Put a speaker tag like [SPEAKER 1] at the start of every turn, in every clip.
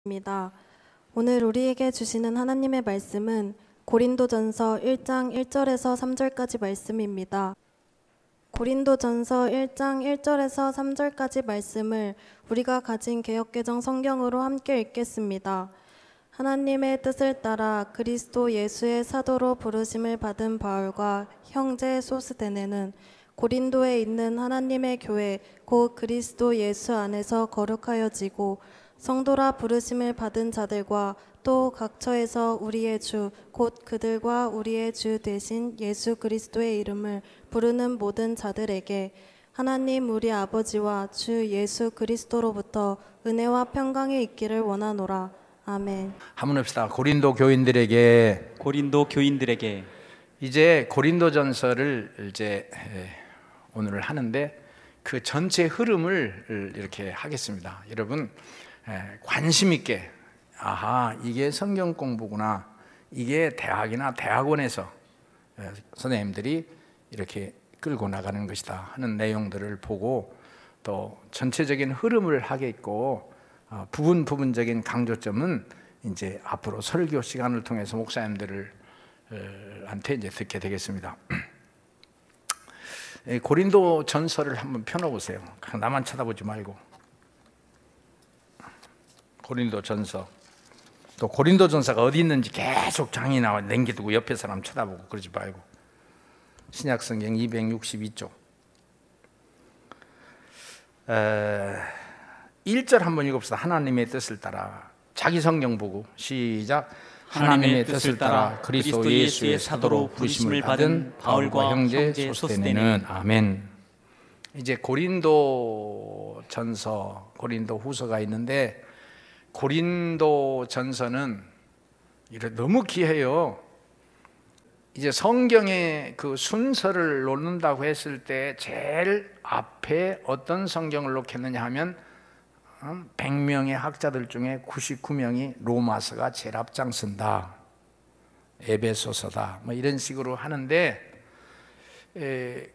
[SPEAKER 1] 입니다. 오늘 우리에게 주시는 하나님의 말씀은 고린도전서 1장 1절에서 3절까지 말씀입니다. 고린도전서 1장 1절에서 3절까지 말씀을 우리가 가진 개역개정 성경으로 함께 읽겠습니다. 하나님의 뜻을 따라 그리스도 예수의 사도로 부르심을 받은 바울과 형제 소스데네는 고린도에 있는 하나님의 교회 곧 그리스도 예수 안에서 거룩하여지고 성도라 부르심을 받은 자들과 또 각처에서 우리의 주 곧 그들과 우리의 주 되신 예수 그리스도의 이름을 부르는 모든 자들에게 하나님 우리 아버지와 주 예수 그리스도로부터 은혜와 평강이 있기를 원하노라. 아멘.
[SPEAKER 2] 한번 합시다. 고린도 교인들에게 이제 고린도전서를 이제 오늘 하는데 그 전체 흐름을 이렇게 하겠습니다. 여러분 관심 있게 아하 이게 성경 공부구나, 이게 대학이나 대학원에서 선생님들이 이렇게 끌고 나가는 것이다 하는 내용들을 보고 또 전체적인 흐름을 하겠고 부분적인 강조점은 이제 앞으로 설교 시간을 통해서 목사님들을 한테 이제 듣게 되겠습니다. 고린도 전서를 한번 펴놓으세요. 나만 쳐다보지 말고. 고린도 전서. 또 고린도 전서가 어디 있는지 계속 장이 나와 남겨두고 옆에 사람 쳐다보고 그러지 말고. 신약성경 262쪽 1절 한번 읽읍시다. 하나님의 뜻을 따라. 자기 성경 보고 시작. 하나님의 뜻을 따라 그리스도 예수의 사도로 부르심을 받은 바울과 형제 소스데네는. 아멘. 이제 고린도 전서, 고린도 후서가 있는데 고린도 전서는 너무 귀해요. 이제 성경의 그 순서를 놓는다고 했을 때 제일 앞에 어떤 성경을 놓겠느냐 하면 100명의 학자들 중에 99명이 로마서가 제일 앞장선다, 에베소서다, 뭐 이런 식으로 하는데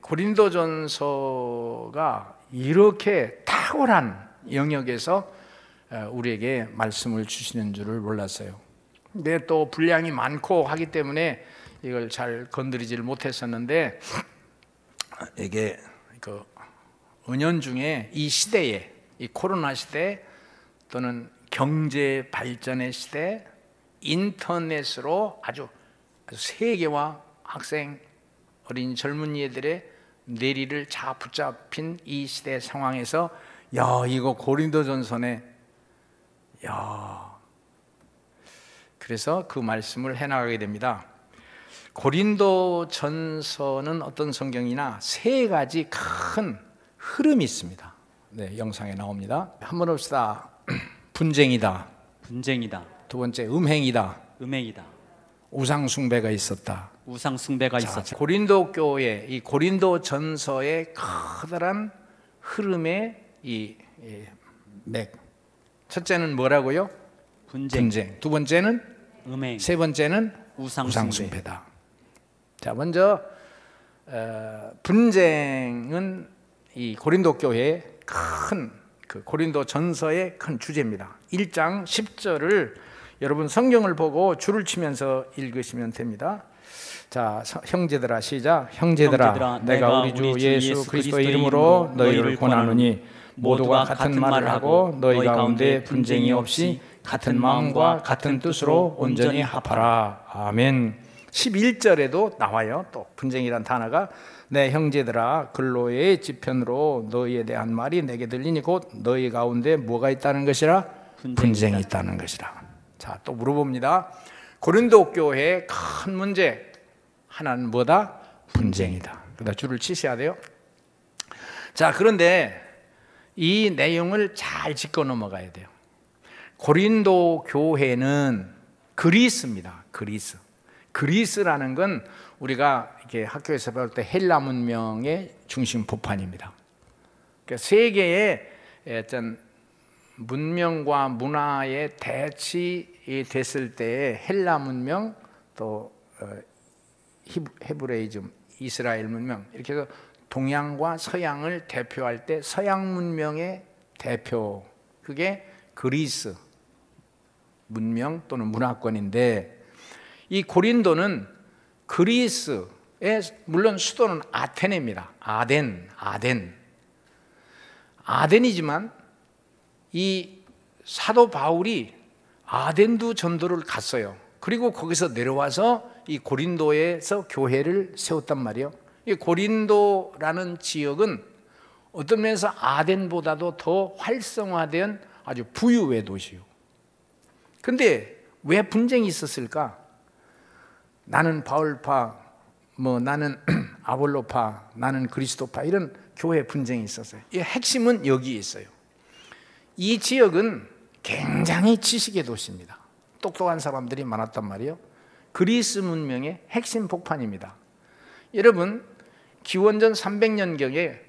[SPEAKER 2] 고린도전서가 이렇게 탁월한 영역에서 우리에게 말씀을 주시는 줄을 몰랐어요. 근데 또 분량이 많고 하기 때문에 이걸 잘 건드리지를 못했었는데 이게 그 은연중에 이 시대에, 이 코로나 시대 또는 경제 발전의 시대, 인터넷으로 아주 세계와 학생, 어린 젊은이들의 내리를 자 붙잡힌 이 시대 상황에서 야 이거 고린도전서네. 야, 그래서 그 말씀을 해나가게 됩니다. 고린도전서는 어떤 성경이나 세 가지 큰 흐름이 있습니다. 네, 영상에 나옵니다. 한번 봅시다. 분쟁이다. 두 번째 음행이다. 우상숭배가 있었다. 자, 고린도 교회, 이 고린도전서의 커다란 흐름의 이 맥. 첫째는 뭐라고요? 분쟁. 두 번째는 음행. 세 번째는 우상숭배다. 자, 먼저 분쟁은 이 고린도 교회의 큰 그 고린도 전서의 큰 주제입니다. 1장 10절을 여러분 성경을 보고 줄을 치면서 읽으시면 됩니다. 자, 형제들아 시작. 형제들아 내가 우리 주 예수 그리스도의 이름으로 너희를 권하노니 모두가 같은 말을 하고 너희 가운데 분쟁이 없이 같은 마음과 같은 뜻으로 온전히 합하라. 아멘. 11절에도 나와요. 또 분쟁이란 단어가 내 형제들아 근로의 지편으로 너희에 대한 말이 내게 들리니 곧 너희 가운데 뭐가 있다는 것이라? 분쟁이 있다는 것이라. 자, 또 물어봅니다. 고린도 교회의 큰 문제 하나는 뭐다? 분쟁이다. 그러다 줄을 치셔야 돼요. 자, 그런데 이 내용을 잘 짚고 넘어가야 돼요. 고린도 교회는 그리스입니다. 그리스라는 건 우리가 이렇게 학교에서 배울 때 헬라 문명의 중심 보판입니다. 그러니까 세계의 어떤 문명과 문화의 대치 됐을 때의 헬라 문명, 또 헤브레이즘, 이스라엘 문명, 이렇게 해서 동양과 서양을 대표할 때 서양 문명의 대표, 그게 그리스, 문명 또는 문화권인데, 이 고린도는 그리스의, 물론 수도는 아테네입니다. 아덴이지만 이 사도 바울이 아덴도 전도를 갔어요. 그리고 거기서 내려와서 이 고린도에서 교회를 세웠단 말이에요. 이 고린도라는 지역은 어떤 면에서 아덴보다도 더 활성화된 아주 부유의 도시요. 근데 왜 분쟁이 있었을까? 나는 바울파, 나는 아볼로파, 나는 그리스도파, 이런 교회 분쟁이 있었어요. 이 핵심은 여기에 있어요. 이 지역은 굉장히 지식의 도시입니다. 똑똑한 사람들이 많았단 말이에요. 그리스 문명의 핵심 복판입니다. 여러분, 기원전 300년경에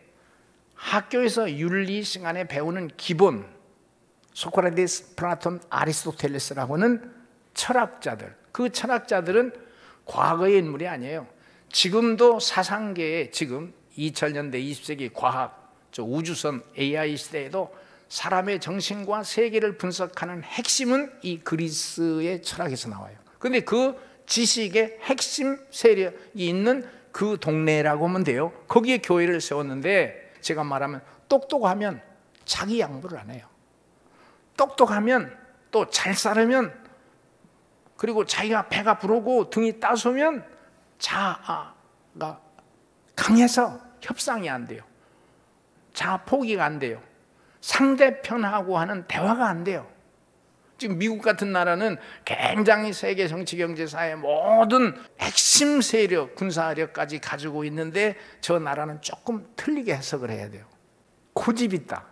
[SPEAKER 2] 학교에서 윤리 시간에 배우는 기본, 소크라테스, 플라톤, 아리스토텔레스라고 하는 철학자들, 그 철학자들은 과거의 인물이 아니에요. 지금도 사상계에, 지금 2000년대 20세기 과학, 우주선, AI 시대에도 사람의 정신과 세계를 분석하는 핵심은 이 그리스의 철학에서 나와요. 그런데 그 지식의 핵심 세력이 있는 그 동네라고 하면 돼요. 거기에 교회를 세웠는데, 제가 말하면 똑똑하면 자기 양보를 안 해요. 똑똑하면, 또 잘 살으면, 그리고 자기가 배가 부르고 등이 따서면 자아가 강해서 협상이 안 돼요. 자아 포기가 안 돼요. 상대편하고 하는 대화가 안 돼요. 지금 미국 같은 나라는 굉장히 세계 정치, 경제, 사회 모든 핵심 세력, 군사력까지 가지고 있는데 저 나라는 조금 틀리게 해석을 해야 돼요. 고집이 있다.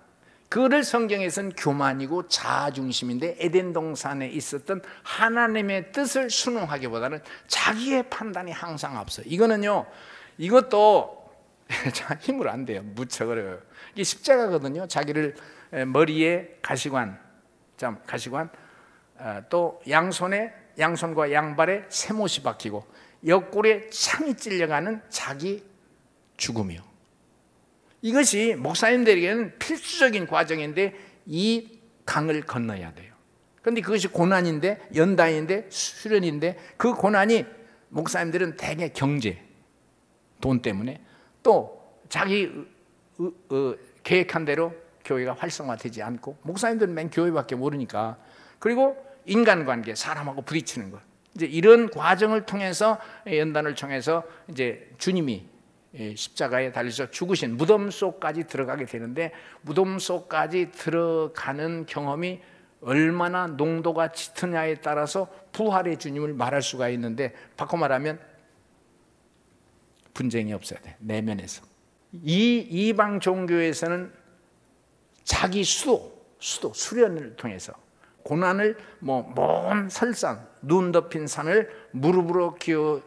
[SPEAKER 2] 그를 성경에서는 교만이고 자아중심인데, 에덴 동산에 있었던 하나님의 뜻을 순응하기보다는 자기의 판단이 항상 앞서. 이거는요, 이것도 힘으로 안 돼요. 무척 어려워요. 이게 십자가거든요. 자기를 머리에 가시관, 또 양손과 양발에 쇠못이 박히고 옆구리에 창이 찔려가는 자기 죽음이요. 이것이 목사님들에게는 필수적인 과정인데 이 강을 건너야 돼요. 그런데 그것이 고난인데, 연단인데, 수련인데, 그 고난이 목사님들은 대개 경제, 돈 때문에, 또 자기 계획한 대로 교회가 활성화되지 않고, 목사님들은 맨 교회밖에 모르니까, 그리고 인간관계, 사람하고 부딪히는 것, 이제 이런 과정을 통해서, 연단을 통해서 이제 주님이 십자가에 달려서 죽으신 무덤 속까지 들어가게 되는데, 무덤 속까지 들어가는 경험이 얼마나 농도가 짙으냐에 따라서 부활의 주님을 말할 수가 있는데, 바꿔 말하면 분쟁이 없어야 돼. 내면에서. 이 이방 종교에서는 자기 수련을 통해서 고난을 먼 설산, 눈 덮인 산을 무릎으로 기어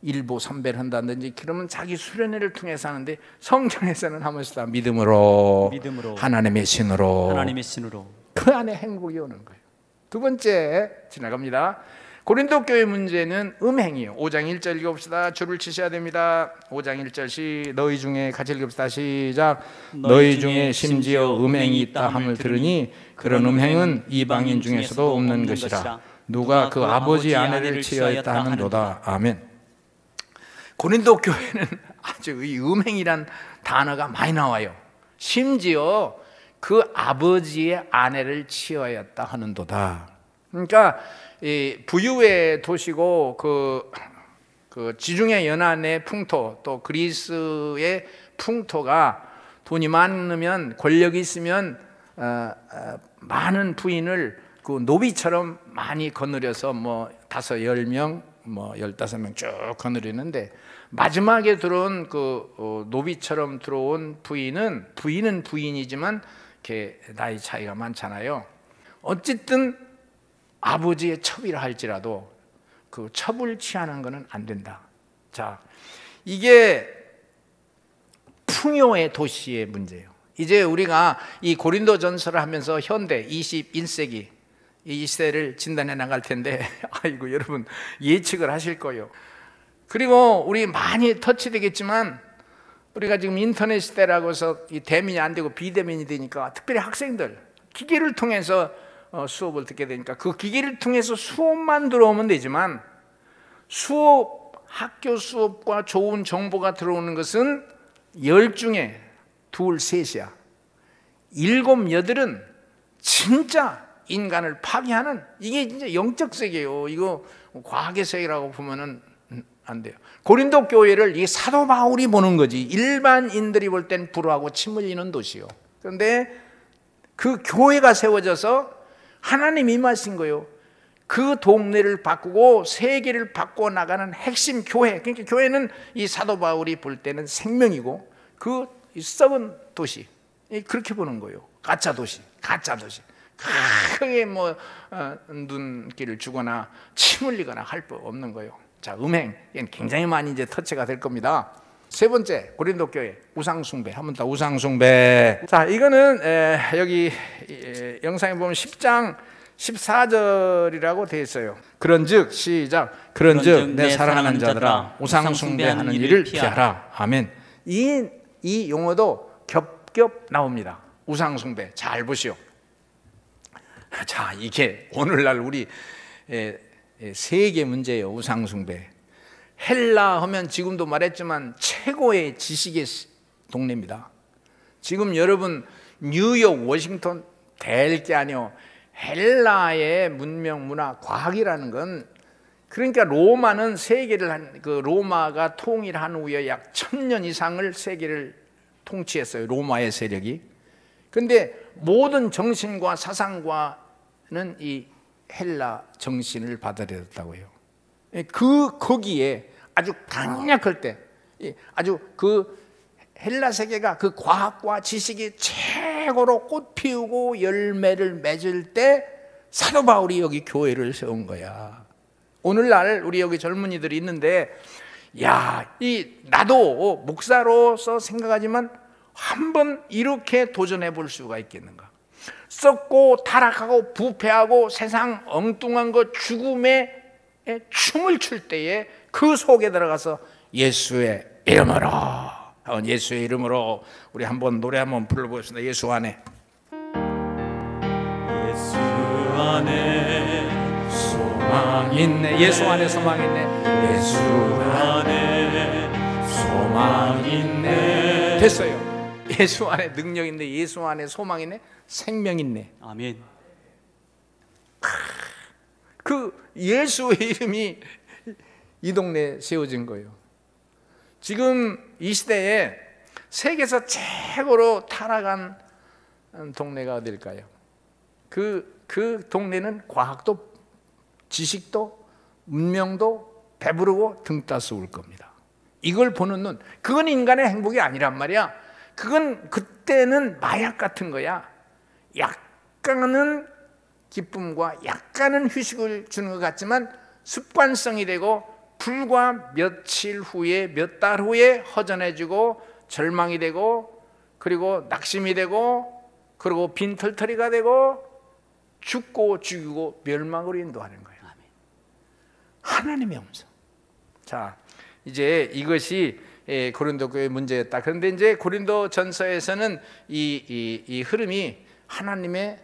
[SPEAKER 2] 일보 삼배를 한다든지, 그러면 자기 수련회를 통해서 하는데, 성경에서는 하면서 다 믿음으로 하나님의 신으로 그 안에 행복이 오는 거예요. 두 번째 지나갑니다. 고린도 교회 문제는 음행이에요. 5장 1절 읽어봅시다. 줄을 치셔야 됩니다. 5장 1절 너희 중에 같이 읽읍시다. 시작. 너희 중에 심지어 음행이 있다 함을 들으니 그런 음행은 이방인 중에서도 없는 것이라. 누가 그 아버지 아내를 취하였다 하는도다. 아멘. 고린도 교회는 아주 이 음행이란 단어가 많이 나와요. 심지어 그 아버지의 아내를 취하였다 하는도다. 그러니까 이 부유의 도시고 그 지중해 연안의 풍토, 또 그리스의 풍토가 돈이 많으면, 권력이 있으면 많은 부인을 그 노비처럼 많이 거느려서 5, 10명, 15명 쭉 거느리는데, 마지막에 들어온 그 노비처럼 들어온 부인은 부인이지만 이렇게 나이 차이가 많잖아요. 어쨌든 아버지의 첩이라 할지라도 그 첩을 취하는 것은 안 된다. 자, 이게 풍요의 도시의 문제예요. 이제 우리가 이 고린도 전서를 하면서 현대 21세기 이 시대를 진단해 나갈 텐데, 아이고 여러분 예측을 하실 거예요. 그리고 우리 많이 터치되겠지만, 우리가 지금 인터넷 시대라고 해서 이 대면이 안 되고 비대면이 되니까, 특별히 학생들 기계를 통해서 수업을 듣게 되니까 그 기계를 통해서 수업만 들어오면 되지만 학교 수업과 좋은 정보가 들어오는 것은 10 중에 2, 3이야. 7, 8은 진짜 인간을 파괴하는, 이게 진짜 영적 세계예요. 이거 과학의 세계라고 보면은 안 돼요. 고린도 교회를 이 사도 바울이 보는 거지, 일반인들이 볼 땐 불화하고 침 흘리는 도시요. 그런데 그 교회가 세워져서 하나님이 임하신 거예요. 그 동네를 바꾸고 세계를 바꿔 나가는 핵심 교회. 그러니까 교회는 이 사도 바울이 볼 때는 생명이고, 그 썩은 도시, 그렇게 보는 거예요. 가짜 도시. 크게 눈길을 주거나 침 흘리거나 할 법 없는 거예요. 자, 음행, 이건 굉장히 많이 이제 터치가 될 겁니다. 세 번째, 고린도 교회 우상숭배. 한 번 더, 우상숭배. 자, 이거는 여기 영상에 보면 10장 14절이라고 되어 있어요. 그런즉, 시작. 그런즉 내 사랑하는 자들아, 우상숭배하는 일을 피하라. 아멘. 이 용어도 겹겹 나옵니다. 우상숭배. 잘 보시오. 자, 이게 오늘날 우리 세계 문제예요. 우상숭배. 헬라 하면 지금도 말했지만 최고의 지식의 동네입니다. 지금 여러분 뉴욕, 워싱턴 될 게 아니요. 헬라의 문명, 문화, 과학이라는 건, 그러니까 로마는 세계를 로마가 통일한 후에 약 1000년 이상을 세계를 통치했어요. 로마의 세력이. 근데 모든 정신과 사상과는 이 헬라 정신을 받아들였다고요. 거기에 아주 강력할 때, 아주 그 헬라 세계가 그 과학과 지식이 최고로 꽃 피우고 열매를 맺을 때 사도 바울이 여기 교회를 세운 거야. 오늘날 우리 여기 젊은이들이 있는데, 나도 목사로서 생각하지만 한번 이렇게 도전해 볼 수가 있겠는가? 썩고 타락하고 부패하고 세상 엉뚱한 것, 죽음에 춤을 출 때에 그 속에 들어가서 예수의 이름으로, 예수의 이름으로 우리 한번 노래 한번 불러보겠습니다. 예수 안에,
[SPEAKER 3] 예수 안에
[SPEAKER 2] 소망 있네. 예수 안에 소망 있네. 예수 안에 소망 있네. 됐어요. 예수 안에 능력 있네. 예수 안에 소망 있네. 생명 있네.
[SPEAKER 3] 아멘.
[SPEAKER 2] 그 예수의 이름이 이 동네에 세워진 거예요. 지금 이 시대에 세계에서 최고로 타락한 동네가 어딜까요? 그 동네는 과학도 지식도 문명도 배부르고 등 따서 올 겁니다. 이걸 보는 눈, 그건 인간의 행복이 아니란 말이야. 그건 그때는 마약 같은 거야. 약간은 기쁨과 약간은 휴식을 주는 것 같지만 습관성이 되고 불과 며칠 후에, 몇 달 후에 허전해지고 절망이 되고, 그리고 낙심이 되고, 그리고 빈털터리가 되고, 죽고 죽이고 멸망으로 인도하는 거예요. 하나님의 음성. 자, 이제 이것이 고린도 교회의 문제였다. 그런데 이제 고린도 전서에서는 이 흐름이 하나님의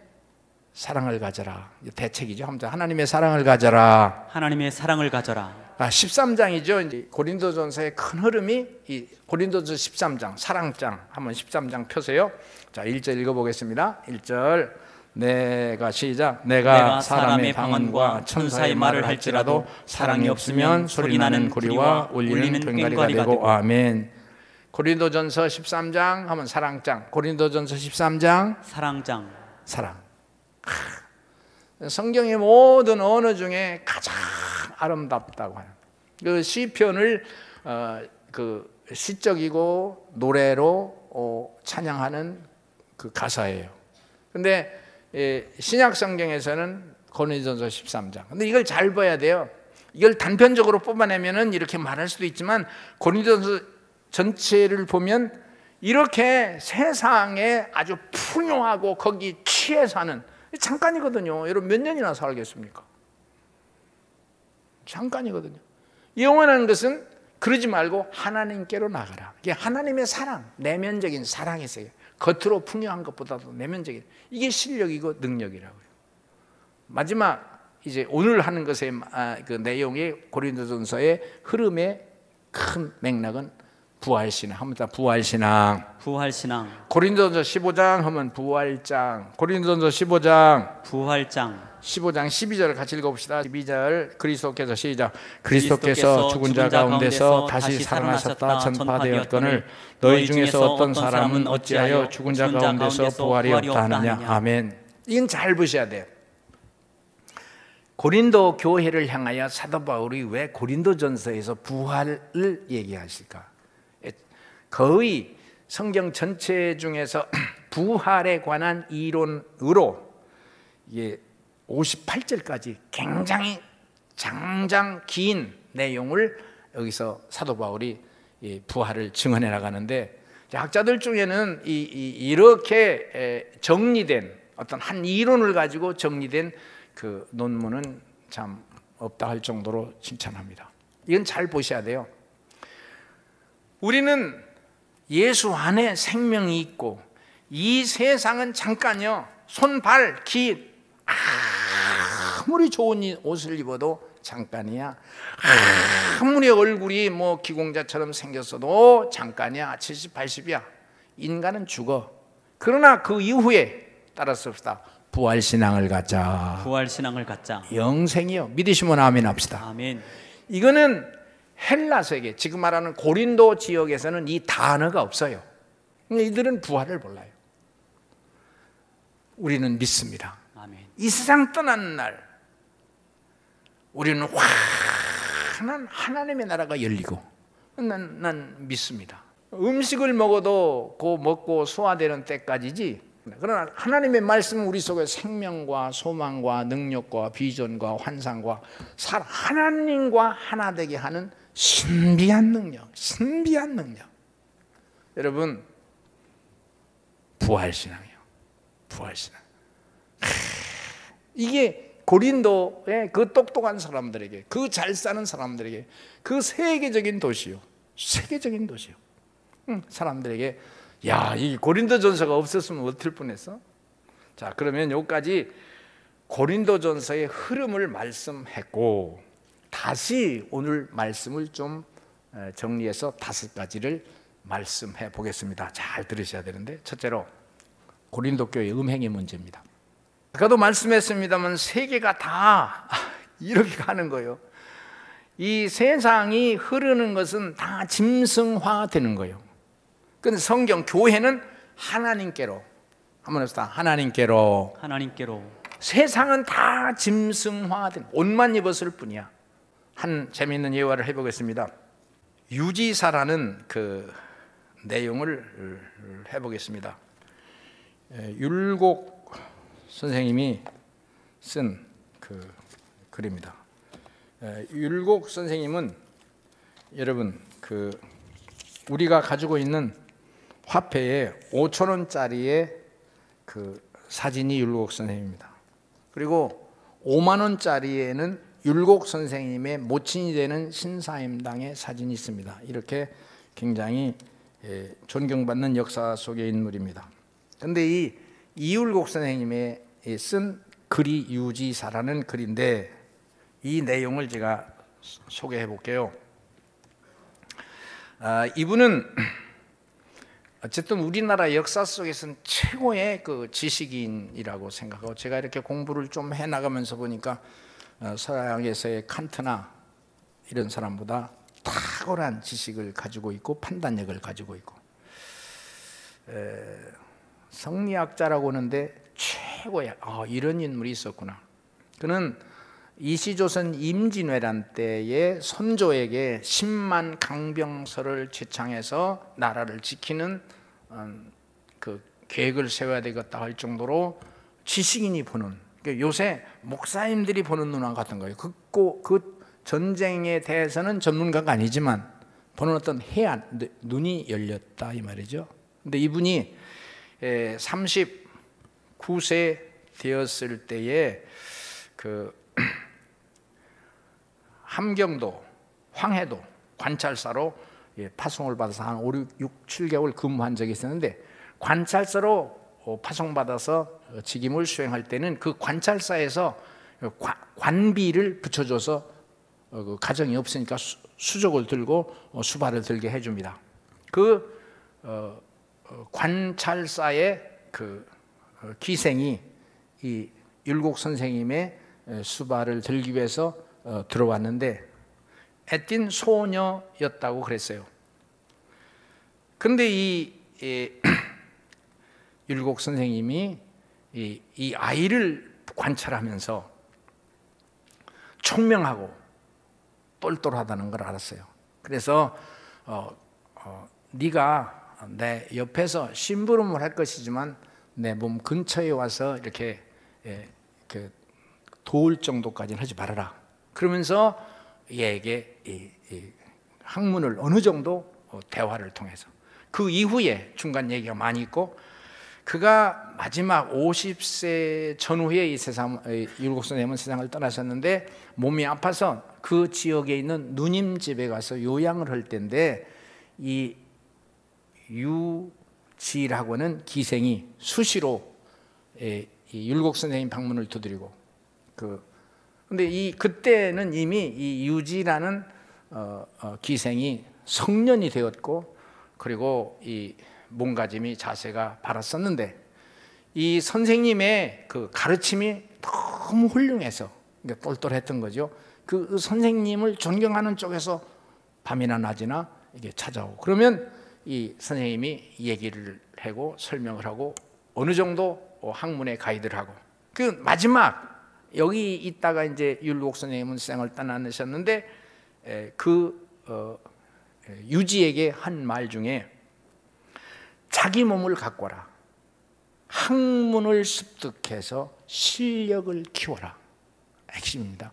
[SPEAKER 2] 사랑을 가져라, 대책이죠. 하나님의 사랑을 가져라.
[SPEAKER 3] 하나님의 사랑을 가져라.
[SPEAKER 2] 13장이죠. 이제 고린도전서의 큰 흐름이 이 고린도전서 13장, 사랑장. 한번 13장 펴세요. 자, 1절 읽어보겠습니다. 1절. 시작. 내가 사람의 방언과 천사의 말을 할지라도 사랑이 없으면 소리나는 구리와 울리는 꽹과리가 되고. 아멘. 고린도전서 13장 하면 사랑장. 고린도전서 13장
[SPEAKER 3] 사랑장.
[SPEAKER 2] 사랑. 성경의 모든 언어 중에 가장 아름답다고 하는 그 시편을 그 시적이고 노래로 찬양하는 그 가사예요. 근데 신약 성경에서는 고린도전서 13장. 근데 이걸 잘 봐야 돼요. 이걸 단편적으로 뽑아내면은 이렇게 말할 수도 있지만 고린도전서 전체를 보면 이렇게 세상에 아주 풍요하고 거기 취해 사는, 잠깐이거든요. 여러분 몇 년이나 살겠습니까? 잠깐이거든요. 영원한 것은 그러지 말고 하나님께로 나가라. 이게 하나님의 사랑, 내면적인 사랑이세요. 겉으로 풍요한 것보다도 내면적인, 이게 실력이고 능력이라고요. 마지막 이제 오늘 하는 것의 그 내용의 고린도전서의 흐름의 큰 맥락은 부활신앙. 한번 다 부활신앙.
[SPEAKER 3] 부활신앙.
[SPEAKER 2] 고린도전서 15장 하면 부활장. 고린도전서 15장
[SPEAKER 3] 부활장.
[SPEAKER 2] 15장 12절을 같이 읽어봅시다. 12절 그리스도께서 시작. 그리스도께서 죽은 자 가운데서 다시 살아나셨다 전파되었거늘 너희 중에서 어떤 사람은 어찌하여 죽은 자 가운데서 부활이 없다 하느냐. 아멘. 이건 잘 보셔야 돼요. 고린도 교회를 향하여 사도 바울이 왜 고린도전서에서 부활을 얘기하실까? 거의 성경 전체 중에서 부활에 관한 이론으로 이게 58절까지 굉장히 장장 긴 내용을 여기서 사도 바울이 부활을 증언해 나가는데, 학자들 중에는 이렇게 정리된 어떤 한 이론을 가지고 정리된 그 논문은 참 없다 할 정도로 칭찬합니다. 이건 잘 보셔야 돼요. 우리는 예수 안에 생명이 있고 이 세상은 잠깐요, 손, 발, 귀 아무리 좋은 옷을 입어도 잠깐이야. 아무리 얼굴이 뭐 기공자처럼 생겼어도 잠깐이야. 70, 80이야. 인간은 죽어. 그러나 그 이후에 따라서 부활신앙을 갖자.
[SPEAKER 3] 부활신앙을 갖자.
[SPEAKER 2] 영생이요. 믿으시면 아멘 합시다.
[SPEAKER 3] 아멘.
[SPEAKER 2] 이거는 헬라 세계, 지금 말하는 고린도 지역에서는 이 단어가 없어요. 이들은 부활을 몰라요. 우리는 믿습니다.
[SPEAKER 3] 아멘.
[SPEAKER 2] 이 세상 떠나는 날 우리는 환한 하나님의 나라가 열리고, 난 믿습니다. 음식을 먹어도 그 먹고 소화되는 때까지지, 그러나 하나님의 말씀은 우리 속에 생명과 소망과 능력과 비전과 환상과 하나님과 하나 되게 하는 신비한 능력, 신비한 능력. 여러분, 부활신앙이에요. 부활신앙. 이게 고린도의 그 똑똑한 사람들에게, 그 잘 사는 사람들에게, 그 세계적인 도시요, 세계적인 도시요, 사람들에게, 야, 이 고린도전서가 없었으면 어떨 뻔했어? 자, 그러면 여기까지 고린도전서의 흐름을 말씀했고, 다시 오늘 말씀을 좀 정리해서 5가지를 말씀해 보겠습니다. 잘 들으셔야 되는데, 첫째로 고린도 교회 음행의 문제입니다. 아까도 말씀했습니다만 세계가 다 이렇게 가는 거예요. 이 세상이 흐르는 것은 다 짐승화되는 거예요. 근데 성경, 교회는 하나님께로, 한번 해봅시다. 하나님께로.
[SPEAKER 3] 하나님께로.
[SPEAKER 2] 세상은 다 짐승화된, 옷만 입었을 뿐이야. 한 재미있는 예화를 해보겠습니다. 유지사라는 그 내용을 해보겠습니다. 율곡 선생님이 쓴 그 글입니다. 율곡 선생님은 여러분, 그 우리가 가지고 있는 화폐에 5,000원짜리의 그 사진이 율곡 선생님입니다. 그리고 5만 원짜리에는 율곡 선생님의 모친이 되는 신사임당의 사진이 있습니다. 이렇게 굉장히 존경받는 역사 속의 인물입니다. 그런데 이 이율곡 선생님의 쓴 글이 유지사라는 글인데, 이 내용을 제가 소개해 볼게요. 이분은 어쨌든 우리나라 역사 속에서는 최고의 그 지식인이라고 생각하고, 제가 이렇게 공부를 좀 해나가면서 보니까 서양에서의 칸트나 이런 사람보다 탁월한 지식을 가지고 있고 판단력을 가지고 있고, 성리학자라고 하는데 최고의, 이런 인물이 있었구나. 그는 이시조선 임진왜란 때에 선조에게 10만 강병서를 제창해서 나라를 지키는 그 계획을 세워야 되겠다 할 정도로 지식인이 보는, 요새 목사님들이 보는 눈과 같은 거예요. 그 전쟁에 대해서는 전문가가 아니지만 보는 어떤 해안, 눈이 열렸다 이 말이죠. 근데 이분이 39세 되었을 때에 그 함경도, 황해도 관찰사로 파송을 받아서 한 5, 6, 7개월 근무한 적이 있었는데, 관찰사로 파송받아서 직임을 수행할 때는 그 관찰사에서 관비를 붙여줘서 그 가정이 없으니까 수족을 들고 수발을 들게 해줍니다. 그 관찰사의 그 기생이 이 율곡 선생님의 수발을 들기 위해서 들어왔는데 애띤 소녀였다고 그랬어요. 그런데 이 율곡 선생님이 이 아이를 관찰하면서 총명하고 똘똘하다는 걸 알았어요. 그래서 네가 내 옆에서 심부름을 할 것이지만 내 몸 근처에 와서 이렇게 도울 정도까지는 하지 말아라. 그러면서 얘에게 이 학문을 어느 정도 대화를 통해서, 그 이후에 중간 얘기가 많이 있고, 그가 마지막 50세 전후에 이 세상, 율곡 선생님은 세상을 떠나셨는데 몸이 아파서 그 지역에 있는 누님 집에 가서 요양을 할 때인데, 이 유지라고는 기생이 수시로 이 율곡 선생님 방문을 두드리고, 근데 그때는 이미 이 유지라는 기생이 성년이 되었고, 그리고 이 몸가짐이 자세가 바랐었는데, 이 선생님의 그 가르침이 너무 훌륭해서 똘똘했던 거죠. 그 선생님을 존경하는 쪽에서 밤이나 낮이나 이게 찾아오고, 그러면 이 선생님이 얘기를 하고 설명을 하고 어느 정도 학문에 가이드를 하고, 그 마지막 여기 있다가 이제 율곡 선생님은 세상을 떠나셨는데, 유지에게 한 말 중에 자기 몸을 가꿔라, 학문을 습득해서 실력을 키워라, 핵심입니다.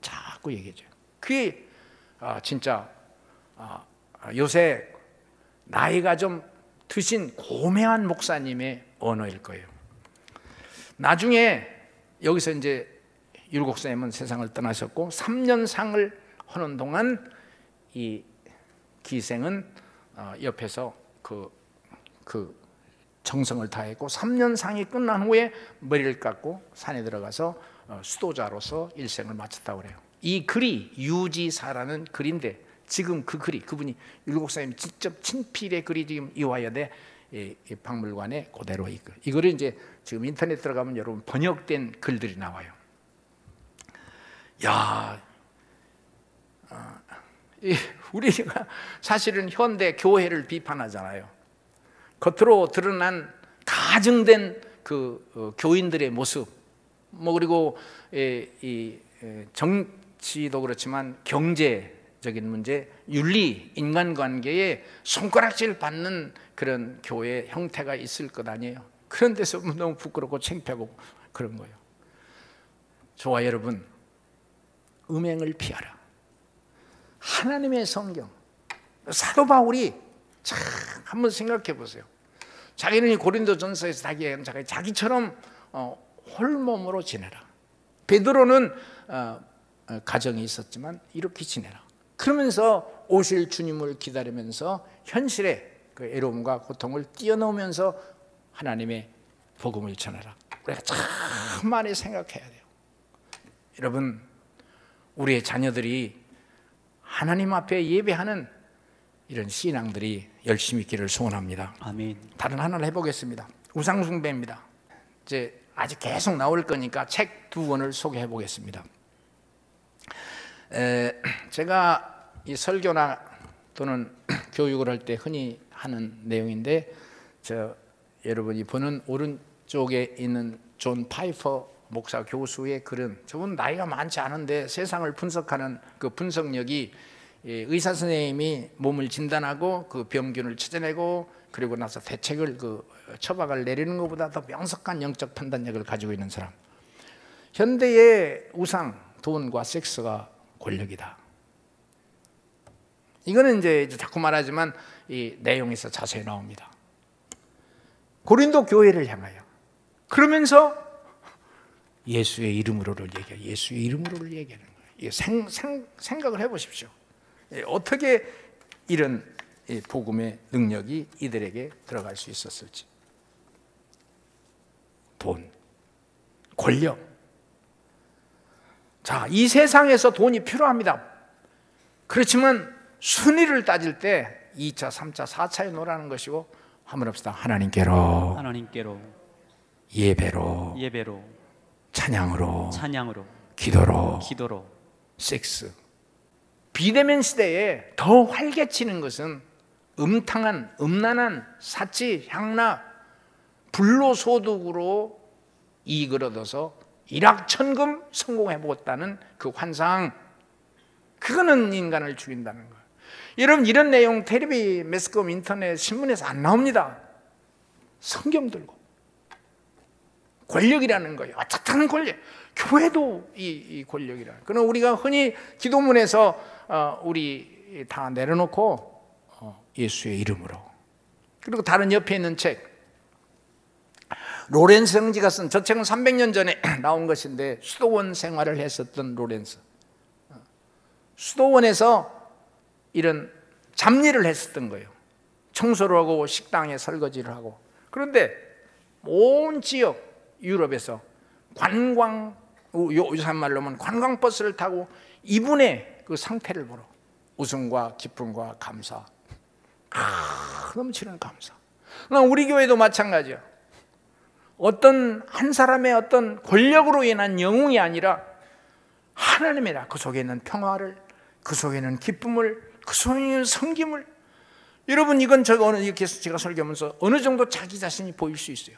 [SPEAKER 2] 자꾸 얘기해줘요. 그게 진짜 요새 나이가 좀 드신 고매한 목사님의 언어일 거예요. 나중에 여기서 이제 율곡 선생님은 세상을 떠나셨고 3년상을 하는 동안 이 기생은 옆에서 그 정성을 다했고, 3년상이 끝난 후에 머리를 깎고 산에 들어가서 수도자로서 일생을 마쳤다고 그래요. 이 글이 유지사라는 글인데, 지금 그 글이 그분이 율곡 선생님 직접 친필의 글이 지금 이화여대 박물관에 그대로 이거를 이제 지금 인터넷 들어가면 여러분 번역된 글들이 나와요. 야, 우리가 사실은 현대 교회를 비판하잖아요. 겉으로 드러난 가증된 그 교인들의 모습, 그리고 이 정치도 그렇지만 경제적인 문제, 윤리, 인간관계에 손가락질 받는 그런 교회 형태가 있을 것 아니에요. 그런 데서 너무 부끄럽고 창피하고 그런 거예요. 저와 여러분, 음행을 피하라. 하나님의 성경, 사도 바울이 참 한번 생각해 보세요. 자기는 이 고린도전서에서 자기처럼 홀몸으로 지내라. 베드로는 가정이 있었지만 이렇게 지내라. 그러면서 오실 주님을 기다리면서 현실의 그 애로움과 고통을 뛰어넘으면서 하나님의 복음을 전하라. 우리가 참 많이 생각해야 돼요. 여러분, 우리의 자녀들이 하나님 앞에 예배하는 이런 신앙들이 열심히 있기를 소원합니다.
[SPEAKER 3] 아멘.
[SPEAKER 2] 다른 하나를 해보겠습니다. 우상숭배입니다. 이제 아직 계속 나올 거니까 책 2권을 소개해 보겠습니다. 제가 이 설교나 또는 교육을 할 때 흔히 하는 내용인데, 여러분이 보는 오른쪽에 있는 존 파이퍼 목사 교수의 글은, 저분 나이가 많지 않은데 세상을 분석하는 그 분석력이, 의사 선생님이 몸을 진단하고 그 병균을 찾아내고 그리고 나서 대책을 처방을 내리는 것보다 더 명석한 영적 판단력을 가지고 있는 사람. 현대의 우상, 돈과 섹스가 권력이다. 이거는 이제 자꾸 말하지만 이 내용에서 자세히 나옵니다. 고린도 교회를 향하여, 그러면서 예수의 이름으로를 얘기해요. 예수의 이름으로를 얘기하는 거예요. 생각을 해보십시오. 어떻게 이런 복음의 능력이 이들에게 들어갈 수 있었을지. 돈, 권력, 자, 이 세상에서 돈이 필요합니다. 그렇지만 순위를 따질 때 2차, 3차, 4차에 놓으라는 것이고, 한번 합시다. 하나님께로,
[SPEAKER 3] 하나님께로,
[SPEAKER 2] 예배로,
[SPEAKER 3] 예배로,
[SPEAKER 2] 찬양으로,
[SPEAKER 3] 찬양으로,
[SPEAKER 2] 기도로,
[SPEAKER 3] 기도로.
[SPEAKER 2] 섹스. 비대면 시대에 더 활개치는 것은 음탕한, 음란한 사치, 향락, 불로소득으로 이익을 얻어서 일확천금 성공해보겠다는 그 환상, 그거는 인간을 죽인다는 거예요. 여러분, 이런 내용 텔레비, 매스컴, 인터넷, 신문에서 안 나옵니다. 성경 들고 권력이라는 거예요. 어쨌든 권력. 교회도 이 권력이라. 그럼 우리가 흔히 기도문에서 우리 다 내려놓고 예수의 이름으로. 그리고 다른 옆에 있는 책, 로렌스 형제가 쓴 저 책은 300년 전에 나온 것인데, 수도원 생활을 했었던 로렌스. 수도원에서 이런 잡일을 했었던 거예요. 청소를 하고 식당에 설거지를 하고. 그런데 온 지역 유럽에서 관광, 요새 말로 하면 관광버스를 타고 이분의 그 상태를 보러 웃음과 기쁨과 감사, 넘치는 감사. 우리 교회도 마찬가지야. 어떤 한 사람의 어떤 권력으로 인한 영웅이 아니라 하나님이라, 그 속에 있는 평화를, 그 속에 있는 기쁨을, 그 속에 있는 섬김을. 여러분, 이건 이렇게 제가 설교하면서 어느 정도 자기 자신이 보일 수 있어요.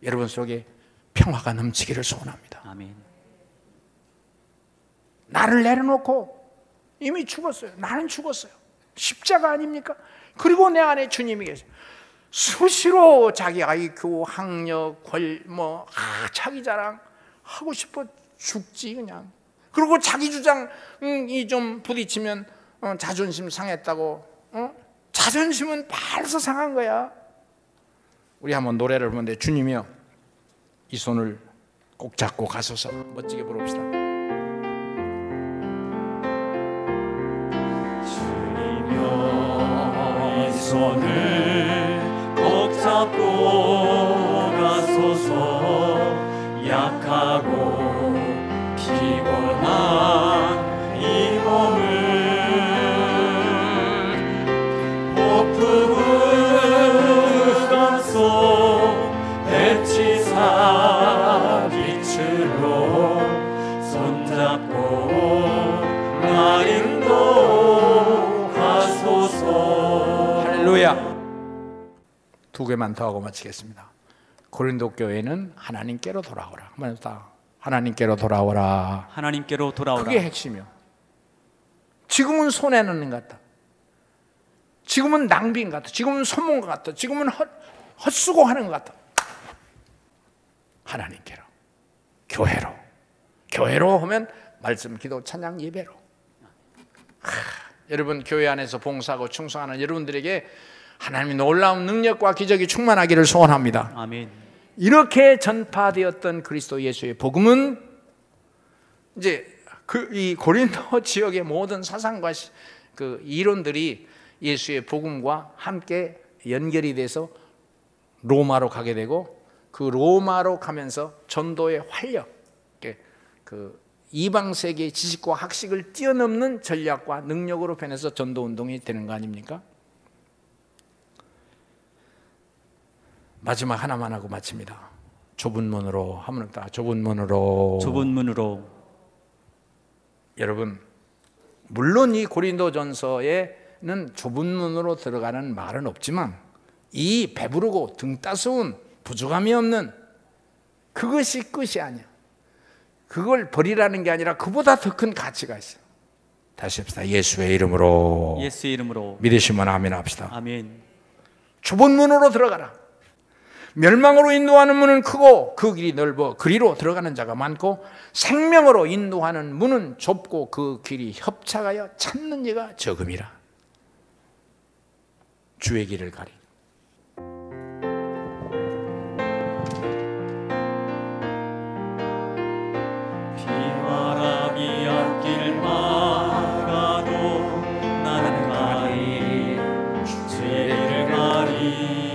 [SPEAKER 2] 여러분 속에 평화가 넘치기를 소원합니다.
[SPEAKER 3] 아멘.
[SPEAKER 2] 나를 내려놓고 이미 죽었어요. 나는 죽었어요. 십자가 아닙니까? 그리고 내 안에 주님이 계세요. 수시로 자기 IQ, 학력, 자기 자랑 하고 싶어 죽지 그냥. 그리고 자기 주장이 좀 부딪히면 자존심 상했다고. 자존심은 발서 상한 거야. 우리 한번 노래를 부르는데, 주님이여 이 손을 꼭 잡고 가소서. 멋지게 부릅시다.
[SPEAKER 3] 주님여 이 손을 꼭 잡고 가소서. 약하고 피곤한 이 몸을 폭풍우던 속 배치사 빛으로 손잡고 나 인도하소서.
[SPEAKER 2] 할렐루야. 두 개만 더 하고 마치겠습니다. 고린도 교회는 하나님께로 돌아오라. 한번 다 하나님께로 돌아오라.
[SPEAKER 3] 하나님께로 돌아오라.
[SPEAKER 2] 그게 핵심이요. 지금은 손해는 것 같다. 지금은 낭비인 것 같다. 지금은 손문 것 같다. 지금은 헛수고하는 것 같다. 하나님께로, 교회로 하면 말씀, 기도, 찬양, 예배로. 여러분, 교회 안에서 봉사하고 충성하는 여러분들에게 하나님의 놀라운 능력과 기적이 충만하기를 소원합니다.
[SPEAKER 3] 아멘.
[SPEAKER 2] 이렇게 전파되었던 그리스도 예수의 복음은 이제 이 고린도 지역의 모든 사상과 그 이론들이 예수의 복음과 함께 연결이 돼서 로마로 가게 되고, 그 로마로 가면서 전도의 활력, 그 이방 세계의 지식과 학식을 뛰어넘는 전략과 능력으로 변해서 전도 운동이 되는 거 아닙니까? 마지막 하나만 하고 마칩니다. 좁은 문으로, 한번 다 좁은 문으로.
[SPEAKER 3] 좁은 문으로.
[SPEAKER 2] 여러분, 물론 이 고린도전서에는 좁은 문으로 들어가는 말은 없지만, 이 배부르고 등 따스운 부족함이 없는 그것이 끝이 아니야. 그걸 버리라는 게 아니라 그보다 더 큰 가치가 있어. 다시 합시다. 예수의 이름으로.
[SPEAKER 3] 예수의 이름으로.
[SPEAKER 2] 믿으시면 아멘 합시다.
[SPEAKER 3] 아멘.
[SPEAKER 2] 좁은 문으로 들어가라. 멸망으로 인도하는 문은 크고 그 길이 넓어 그리로 들어가는 자가 많고, 생명으로 인도하는 문은 좁고 그 길이 협착하여 찾는 이가 적음이라. 주의 길을 가리.
[SPEAKER 3] 비바람이 앞길 막아도 나는 가리. 주의 길을 가리.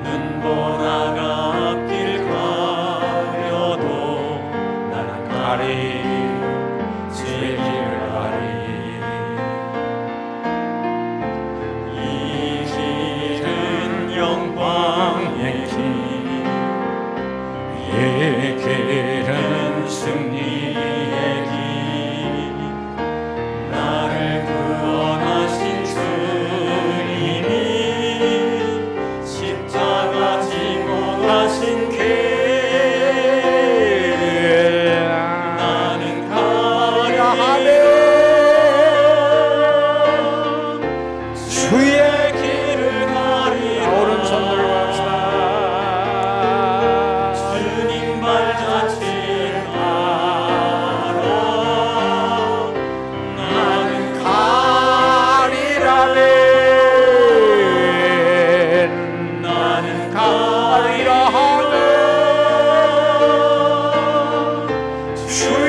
[SPEAKER 3] 눈보라가 앞길 가려도 가리 주의 길을 가리 이 길은 영광의 길 이 길은 승리의 길 나를 구원하신 주님이 십자가 지고 가신 길 나는 가야 하네 주의 길을 가리라
[SPEAKER 2] 오른손 들고 합시다.
[SPEAKER 3] 주님 발자취 따라 나는
[SPEAKER 2] 가리라멘
[SPEAKER 3] 나는
[SPEAKER 2] 가리라 하네
[SPEAKER 3] 주의